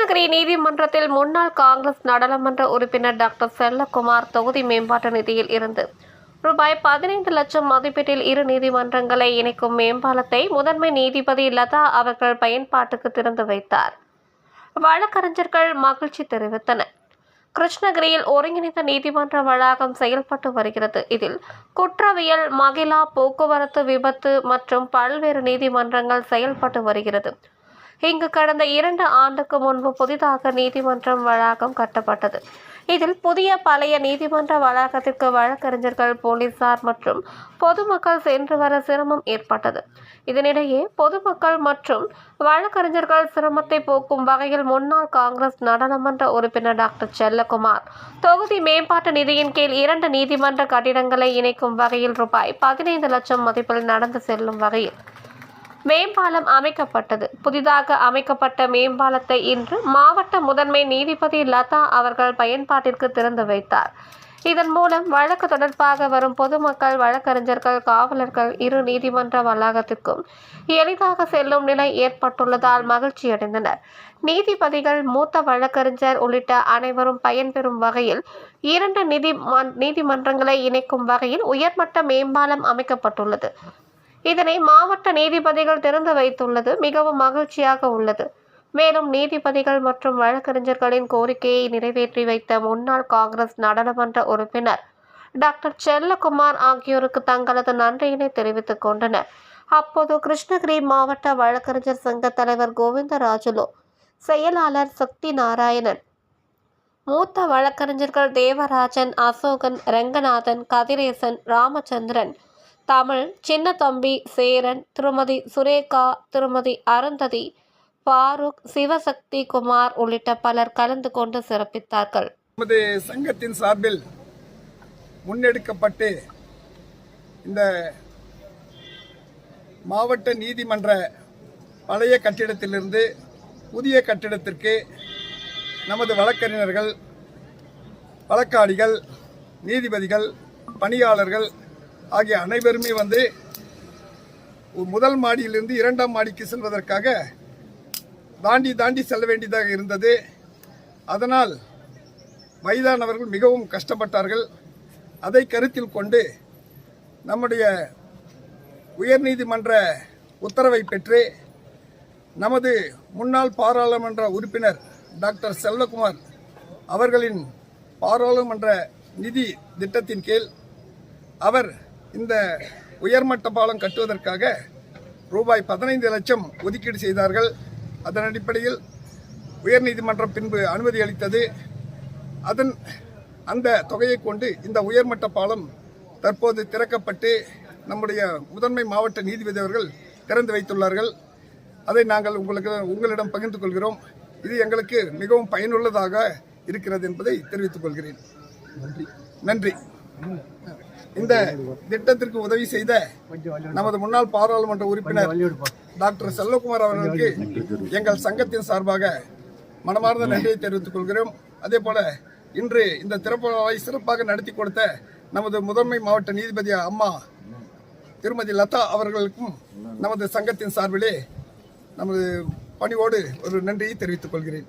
கிருஷ்ணகிரி நீதிமன்றத்தில் முன்னாள் காங்கிரஸ் நாடாளுமன்ற உறுப்பினர் டாக்டர் செல்லகுமார் தொகுதி மேம்பாட்டு நிதியில் இருந்து ரூபாய் 15 லட்சம் மதிப்பீட்டில் இரு நீதிமன்றங்களை இணைக்கும் மேம்பாலத்தை முதன்மை நீதிபதி லதா அவர்கள் பயன்பாட்டுக்கு திறந்து வைத்தார். வழக்கறிஞர்கள் மகிழ்ச்சி தெரிவித்தனர். கிருஷ்ணகிரியில் ஒருங்கிணைந்த நீதிமன்ற வளாகம் செயல்பட்டு வருகிறது. இதில் குற்றவியல், மகிழா, போக்குவரத்து, விபத்து மற்றும் பல்வேறு நீதிமன்றங்கள் செயல்பட்டு வருகிறது. இங்கு கடந்த 2 ஆண்டுக்கு முன்பு புதிதாக நீதிமன்றம் வளாகம் கட்டப்பட்டது. இதில் புதிய பழைய நீதிமன்ற வளாகத்திற்கு வழக்கறிஞர்கள், போலீசார் மற்றும் பொதுமக்கள் சென்று வர சிரமம் ஏற்பட்டது. இதனிடையே பொதுமக்கள் மற்றும் வழக்கறிஞர்கள் சிரமத்தை போக்கும் வகையில் முன்னாள் காங்கிரஸ் நாடாளுமன்ற உறுப்பினர் டாக்டர் செல்லகுமார் தொகுதி மேம்பாட்டு நிதியின் கீழ் 2 நீதிமன்ற கட்டிடங்களை இணைக்கும் வகையில் ரூபாய் 15 லட்சம் மதிப்பில் நடந்து செல்லும் வகையில் மேம்பாலம் அமைக்கப்பட்டது. புதிதாக அமைக்கப்பட்ட மேம்பாலத்தை இன்று மாவட்ட முதன்மை நீதிபதி லதா அவர்கள் பயன்பாட்டிற்கு திறந்து வைத்தார். இதன் மூலம் வழக்கு தொடர்பாக வரும் பொதுமக்கள், வழக்கறிஞர்கள், காவலர்கள் இரு நீதிமன்ற வளாகத்திற்கும் எளிதாக செல்லும் நிலை ஏற்பட்டுள்ளதால் மகிழ்ச்சியடைந்தனர். நீதிபதிகள், மூத்த வழக்கறிஞர் உள்ளிட்ட அனைவரும் பயன்பெறும் வகையில் 2 நீதிமன்றங்களை இணைக்கும் வகையில் உயர்மட்ட மேம்பாலம் அமைக்கப்பட்டுள்ளது. இதனை மாவட்ட நீதிபதிகள் திறந்து வைத்துள்ளது மிகவும் மகிழ்ச்சியாக உள்ளது. மேலும் நீதிபதிகள் மற்றும் வழக்கறிஞர்களின் கோரிக்கையை நிறைவேற்றி வைத்த முன்னாள் காங்கிரஸ் நாடாளுமன்ற உறுப்பினர் டாக்டர் செல்லகுமார் ஆகியோருக்கு தங்களது நன்றியினை தெரிவித்துக் கொண்டனர். அப்போது கிருஷ்ணகிரி மாவட்ட வழக்கறிஞர் சங்க தலைவர் கோவிந்தராஜுலு, செயலாளர் சக்தி நாராயணன், மூத்த வழக்கறிஞர்கள் தேவராஜன், அசோகன், ரெங்கநாதன், கதிரேசன், ராமச்சந்திரன், தமிழ், சின்னத்தம்பி, சேரன், திருமதி சுரேகா, திருமதி அருந்ததி, பாரூக், சிவசக்தி குமார் உள்ளிட்ட பலர் கலந்து கொண்டு சிறப்பித்தார்கள். நமது சங்கத்தின் சார்பில் முன்னெடுக்கப்பட்டு இந்த மாவட்ட நீதிமன்ற பழைய கட்டிடத்திலிருந்து புதிய கட்டிடத்திற்கு நமது வழக்கறிஞர்கள், வழக்காடிகள், நீதிபதிகள், பணியாளர்கள் ஆகிய அனைவருமே வந்து முதல் மாடியிலிருந்து 2ஆம் மாடிக்கு செல்வதற்காக தாண்டி செல்ல வேண்டியதாக இருந்தது. அதனால் வயதானவர்கள் மிகவும் கஷ்டப்பட்டார்கள். அதை கருத்தில் கொண்டு நம்முடைய உயர்நீதிமன்ற உத்தரவை பெற்று நமது முன்னாள் பாராளுமன்ற உறுப்பினர் டாக்டர் செல்லகுமார் அவர்களின் பாராளுமன்ற நிதி திட்டத்தின் கீழ் அவர் இந்த உயர்மட்ட பாலம் கட்டுவதற்காக ரூபாய் 15 லட்சம் ஒதுக்கீடு செய்தார்கள். அதன் அடிப்படையில் உயர்நீதிமன்றம் பின்பு அனுமதி அளித்தது. அந்த தொகையை கொண்டு இந்த உயர்மட்ட பாலம் தற்போது திறக்கப்பட்டு நம்முடைய முதன்மை மாவட்ட நீதிபதி அவர்கள் திறந்து வைத்துள்ளார்கள். அதை நாங்கள் உங்களிடம் பகிர்ந்து கொள்கிறோம். இது எங்களுக்கு மிகவும் பயனுள்ளதாக இருக்கிறது என்பதை தெரிவித்துக் கொள்கிறேன். நன்றி. இந்த திட்டத்திற்கு உதவி செய்த நமது முன்னாள் பாராளுமன்ற உறுப்பினர் டாக்டர் செல்லகுமார் அவர்களுக்கு எங்கள் சங்கத்தின் சார்பாக மனமார்ந்த நன்றியை தெரிவித்துக் கொள்கிறோம். அதே போல இன்று இந்த திறப்பு விழாவை சிறப்பாக நடத்தி கொடுத்த நமது முதன்மை மாவட்ட நீதிபதி அம்மா திருமதி லதா அவர்களுக்கும் நமது சங்கத்தின் சார்பிலே நமது பணியோடு ஒரு நன்றியை தெரிவித்துக் கொள்கிறேன்.